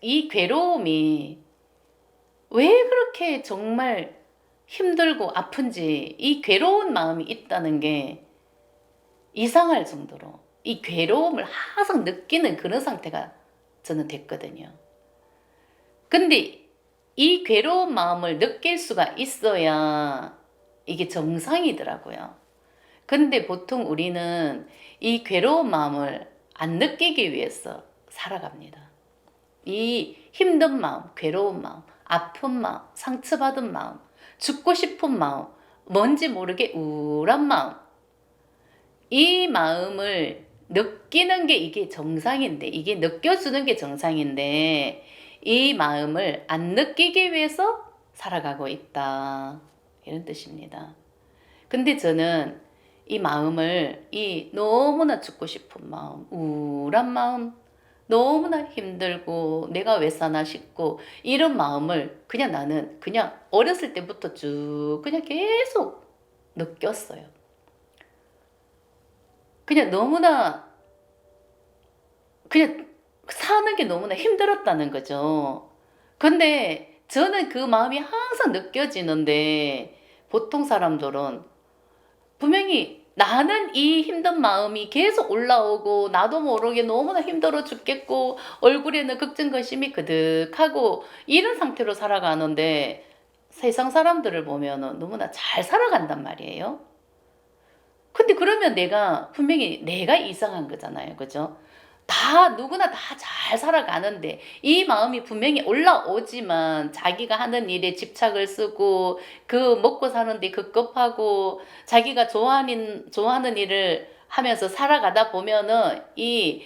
이 괴로움이 왜 그렇게 정말 힘들고 아픈지, 이 괴로운 마음이 있다는 게 이상할 정도로 이 괴로움을 항상 느끼는 그런 상태가 저는 됐거든요. 근데 이 괴로운 마음을 느낄 수가 있어야 이게 정상이더라고요. 근데 보통 우리는 이 괴로운 마음을 안 느끼기 위해서 살아갑니다. 이 힘든 마음, 괴로운 마음, 아픈 마음, 상처받은 마음, 죽고 싶은 마음, 뭔지 모르게 우울한 마음, 이 마음을 느끼는 게 이게 정상인데, 이게 느껴주는 게 정상인데, 이 마음을 안 느끼기 위해서 살아가고 있다. 이런 뜻입니다. 근데 저는 이 마음을, 이 너무나 죽고 싶은 마음, 우울한 마음, 너무나 힘들고 내가 왜 사나 싶고 이런 마음을 그냥 나는 그냥 어렸을 때부터 쭉 그냥 계속 느꼈어요. 그냥 너무나 그냥 사는 게 너무나 힘들었다는 거죠. 근데 저는 그 마음이 항상 느껴지는데 보통 사람들은 분명히 나는 이 힘든 마음이 계속 올라오고 나도 모르게 너무나 힘들어 죽겠고 얼굴에는 걱정거심이 그득하고 이런 상태로 살아가는데 세상 사람들을 보면 너무나 잘 살아간단 말이에요. 근데 그러면 내가 분명히 내가 이상한 거잖아요. 그죠? 다 누구나 다 잘 살아가는데 이 마음이 분명히 올라오지만 자기가 하는 일에 집착을 쓰고 그 먹고 사는데 급급하고 자기가 좋아하는 일을 하면서 살아가다 보면은 이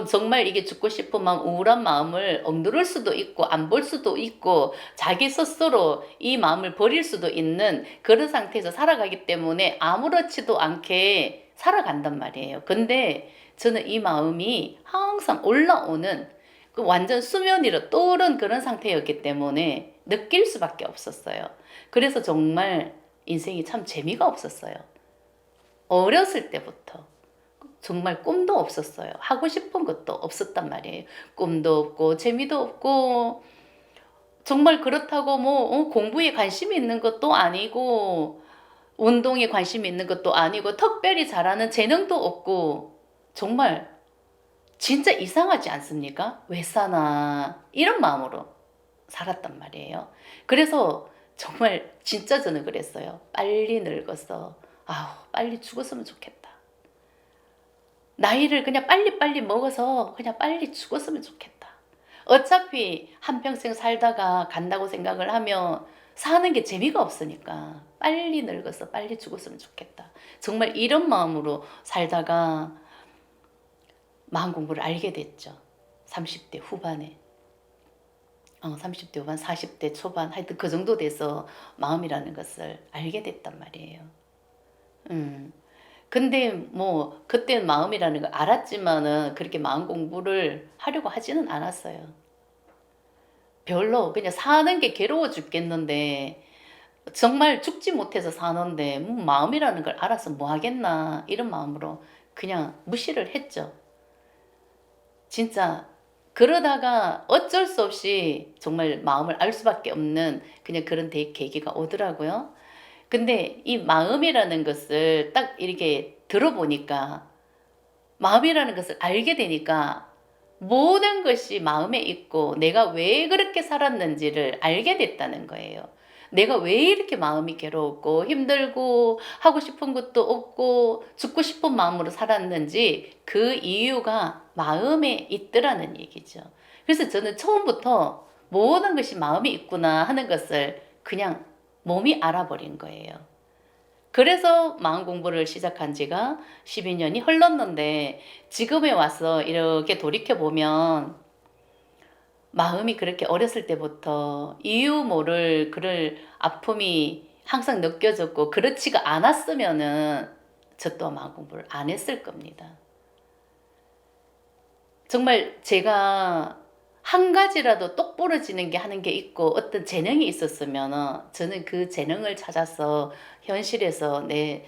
정말 이게 죽고 싶은 마음, 우울한 마음을 억누를 수도 있고 안 볼 수도 있고 자기 스스로 이 마음을 버릴 수도 있는 그런 상태에서 살아가기 때문에 아무렇지도 않게 살아간단 말이에요. 근데 저는 이 마음이 항상 올라오는 그 완전 수면 위로 떠오른 그런 상태였기 때문에 느낄 수밖에 없었어요. 그래서 정말 인생이 참 재미가 없었어요. 어렸을 때부터. 정말 꿈도 없었어요. 하고 싶은 것도 없었단 말이에요. 꿈도 없고 재미도 없고 정말 그렇다고 뭐 공부에 관심이 있는 것도 아니고 운동에 관심이 있는 것도 아니고 특별히 잘하는 재능도 없고 정말 진짜 이상하지 않습니까? 왜 사나 이런 마음으로 살았단 말이에요. 그래서 정말 진짜 저는 그랬어요. 빨리 늙어서 빨리 죽었으면 좋겠다. 나이를 그냥 빨리빨리 먹어서 그냥 빨리 죽었으면 좋겠다. 어차피 한평생 살다가 간다고 생각을 하면 사는 게 재미가 없으니까 빨리 늙어서 빨리 죽었으면 좋겠다. 정말 이런 마음으로 살다가 마음 공부를 알게 됐죠. 30대 후반에. 30대 후반, 40대 초반 하여튼 그 정도 돼서 마음이라는 것을 알게 됐단 말이에요. 근데 뭐 그때는 마음이라는 걸 알았지만은 그렇게 마음 공부를 하려고 하지는 않았어요. 별로 그냥 사는 게 괴로워 죽겠는데 정말 죽지 못해서 사는데 마음이라는 걸 알아서 뭐 하겠나 이런 마음으로 그냥 무시를 했죠. 진짜 그러다가 어쩔 수 없이 정말 마음을 알 수밖에 없는 그냥 그런 계기가 오더라고요. 근데 이 마음이라는 것을 딱 이렇게 들어보니까 마음이라는 것을 알게 되니까 모든 것이 마음에 있고 내가 왜 그렇게 살았는지를 알게 됐다는 거예요. 내가 왜 이렇게 마음이 괴로웠고 힘들고 하고 싶은 것도 없고 죽고 싶은 마음으로 살았는지 그 이유가 마음에 있더라는 얘기죠. 그래서 저는 처음부터 모든 것이 마음이 있구나 하는 것을 그냥 몸이 알아버린 거예요. 그래서 마음 공부를 시작한 지가 12년이 흘렀는데 지금에 와서 이렇게 돌이켜보면 마음이 그렇게 어렸을 때부터 이유 모를 그럴 아픔이 항상 느껴졌고 그렇지가 않았으면은 저 또한 마음 공부를 안 했을 겁니다. 정말 제가 한 가지라도 똑부러지는 게 하는 게 있고 어떤 재능이 있었으면 저는 그 재능을 찾아서 현실에서 내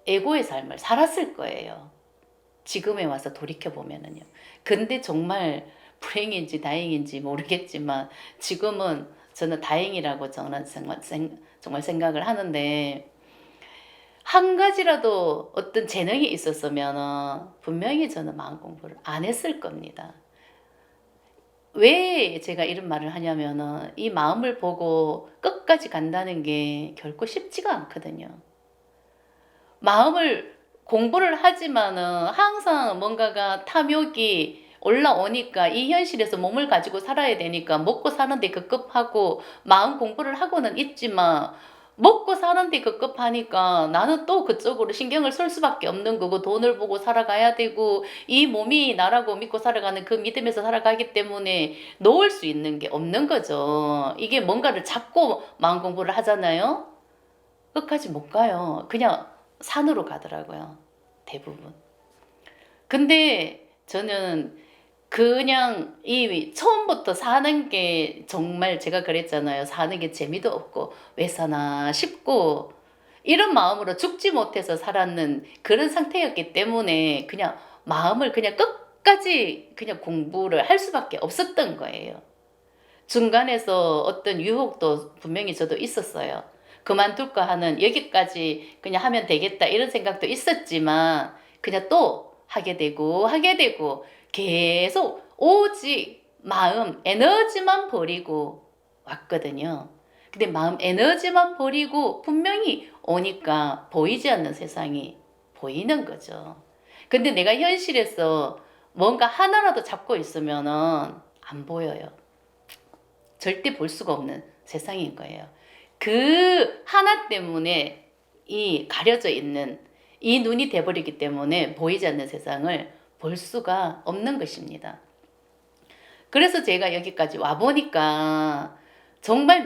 에고의 삶을 살았을 거예요. 지금에 와서 돌이켜보면은요. 근데 정말 불행인지 다행인지 모르겠지만 지금은 저는 다행이라고 저는 정말 생각을 하는데, 한 가지라도 어떤 재능이 있었으면 분명히 저는 마음 공부를 안 했을 겁니다. 왜 제가 이런 말을 하냐면은 이 마음을 보고 끝까지 간다는 게 결코 쉽지가 않거든요. 마음을 공부를 하지만은 항상 뭔가가 탐욕이 올라오니까 이 현실에서 몸을 가지고 살아야 되니까 먹고 사는데 급급하고 마음 공부를 하고는 있지만, 먹고 사는데 급급하니까 나는 또 그쪽으로 신경을 쓸 수밖에 없는 거고, 돈을 보고 살아가야 되고 이 몸이 나라고 믿고 살아가는 그 믿음에서 살아가기 때문에 놓을 수 있는 게 없는 거죠. 이게 뭔가를 잡고 마음 공부를 하잖아요. 끝까지 못 가요. 그냥 산으로 가더라고요. 대부분. 근데 저는 그냥 이 처음부터 사는 게 정말, 제가 그랬잖아요. 사는 게 재미도 없고 왜 사나 싶고 이런 마음으로 죽지 못해서 살았는 그런 상태였기 때문에 그냥 마음을 그냥 끝까지 그냥 공부를 할 수밖에 없었던 거예요. 중간에서 어떤 유혹도 분명히 저도 있었어요. 그만둘까 하는, 여기까지 그냥 하면 되겠다 이런 생각도 있었지만 그냥 또 하게 되고 계속 오직 마음 에너지만 버리고 왔거든요. 근데 마음 에너지만 버리고 분명히 오니까 보이지 않는 세상이 보이는 거죠. 근데 내가 현실에서 뭔가 하나라도 잡고 있으면은 안 보여요. 절대 볼 수가 없는 세상인 거예요. 그 하나 때문에 이 가려져 있는 이 눈이 돼버리기 때문에 보이지 않는 세상을 볼 수가 없는 것입니다. 그래서 제가 여기까지 와보니까 정말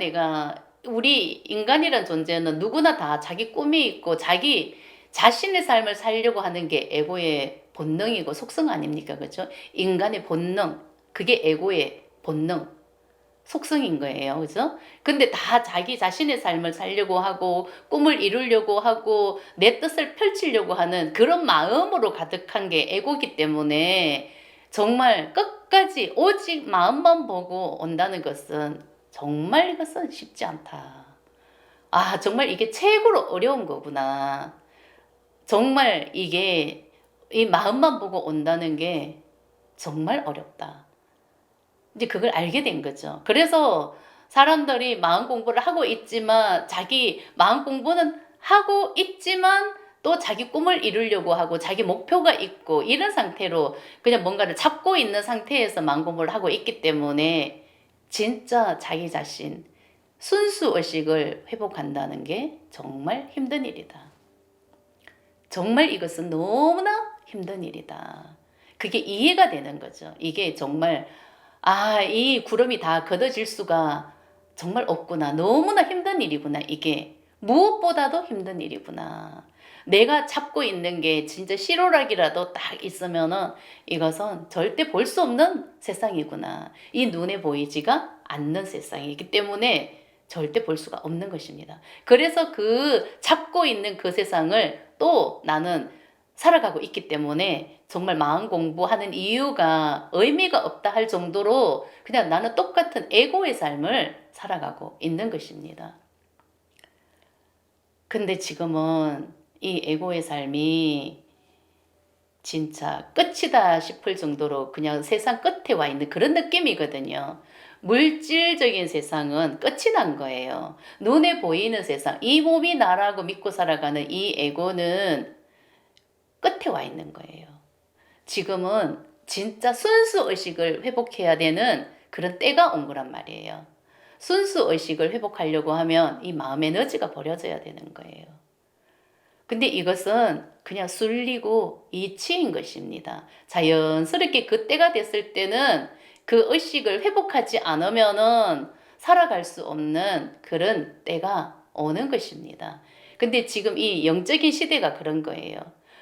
우리 인간이란 존재는 누구나 다 자기 꿈이 있고 자기 자신의 삶을 살려고 하는 게 에고의 본능이고 속성 아닙니까? 그렇죠? 인간의 본능, 그게 에고의 본능, 속성인 거예요. 그죠? 근데 다 자기 자신의 삶을 살려고 하고 꿈을 이루려고 하고 내 뜻을 펼치려고 하는 그런 마음으로 가득한 게 에고기 때문에 정말 끝까지 오직 마음만 보고 온다는 것은 정말 이것은 쉽지 않다. 아, 정말 이게 최고로 어려운 거구나. 정말 이게 이 마음만 보고 온다는 게 정말 어렵다. 이제 그걸 알게 된 거죠. 그래서 사람들이 마음 공부를 하고 있지만, 자기 마음 공부는 하고 있지만 또 자기 꿈을 이루려고 하고 자기 목표가 있고 이런 상태로 그냥 뭔가를 찾고 있는 상태에서 마음 공부를 하고 있기 때문에 진짜 자기 자신, 순수 의식을 회복한다는 게 정말 힘든 일이다. 정말 이것은 너무나 힘든 일이다. 그게 이해가 되는 거죠. 이게 정말, 아, 이 구름이 다 걷어질 수가 정말 없구나. 너무나 힘든 일이구나. 이게 무엇보다도 힘든 일이구나. 내가 잡고 있는 게 진짜 실오락이라도 딱 있으면은 이것은 절대 볼 수 없는 세상이구나. 이 눈에 보이지가 않는 세상이기 때문에 절대 볼 수가 없는 것입니다. 그래서 그 잡고 있는 그 세상을 또 나는 살아가고 있기 때문에 정말 마음 공부하는 이유가 의미가 없다 할 정도로 그냥 나는 똑같은 에고의 삶을 살아가고 있는 것입니다. 근데 지금은 이 에고의 삶이 진짜 끝이다 싶을 정도로 그냥 세상 끝에 와 있는 그런 느낌이거든요. 물질적인 세상은 끝이 난 거예요. 눈에 보이는 세상, 이 몸이 나라고 믿고 살아가는 이 에고는 끝에 와 있는 거예요. 지금은 진짜 순수 의식을 회복해야 되는 그런 때가 온 거란 말이에요. 순수 의식을 회복하려고 하면 이 마음 에너지가 버려져야 되는 거예요. 근데 이것은 그냥 술리고 이치인 것입니다. 자연스럽게 그때가 됐을 때는 그 의식을 회복하지 않으면은 살아갈 수 없는 그런 때가 오는 것입니다. 근데 지금 이 영적인 시대가 그런 거예요.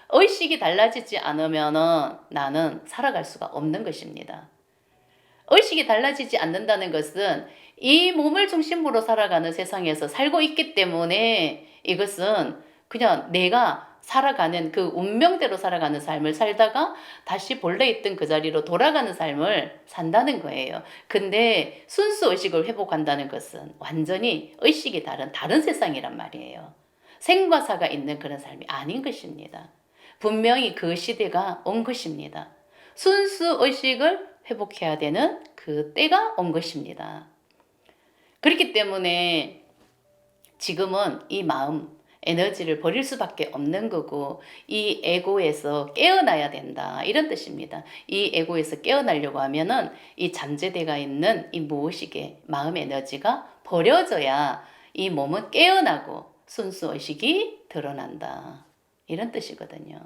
의식이 달라지지 않으면은 나는 살아갈 수가 없는 것입니다. 의식이 달라지지 않는다는 것은 이 몸을 중심으로 살아가는 세상에서 살고 있기 때문에 이것은 그냥 내가 살아가는 그 운명대로 살아가는 삶을 살다가 다시 본래 있던 그 자리로 돌아가는 삶을 산다는 거예요. 근데 순수 의식을 회복한다는 것은 완전히 의식이 다른 세상이란 말이에요. 생과 사가 있는 그런 삶이 아닌 것입니다. 분명히 그 시대가 온 것입니다. 순수 의식을 회복해야 되는 그 때가 온 것입니다. 그렇기 때문에 지금은 이 마음, 에너지를 버릴 수밖에 없는 거고 이 에고에서 깨어나야 된다 이런 뜻입니다. 이 에고에서 깨어나려고 하면은 이 잠재되가 있는 이 무의식의 마음 에너지가 버려져야 이 몸은 깨어나고 순수의식이 드러난다 이런 뜻이거든요.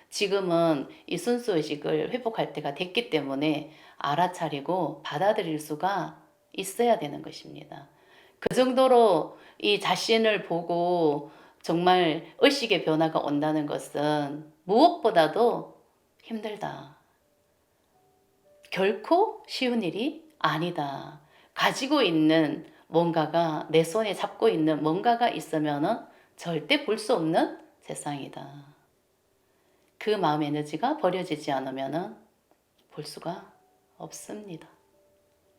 지금은 이 순수의식을 회복할 때가 됐기 때문에 알아차리고 받아들일 수가 있어야 되는 것입니다. 그 정도로 이 자신을 보고 정말 의식의 변화가 온다는 것은 무엇보다도 힘들다. 결코 쉬운 일이 아니다. 가지고 있는 뭔가가 내 손에 잡고 있는 뭔가가 있으면은 절대 볼 수 없는 세상이다. 그 마음 에너지가 버려지지 않으면은 볼 수가 없습니다.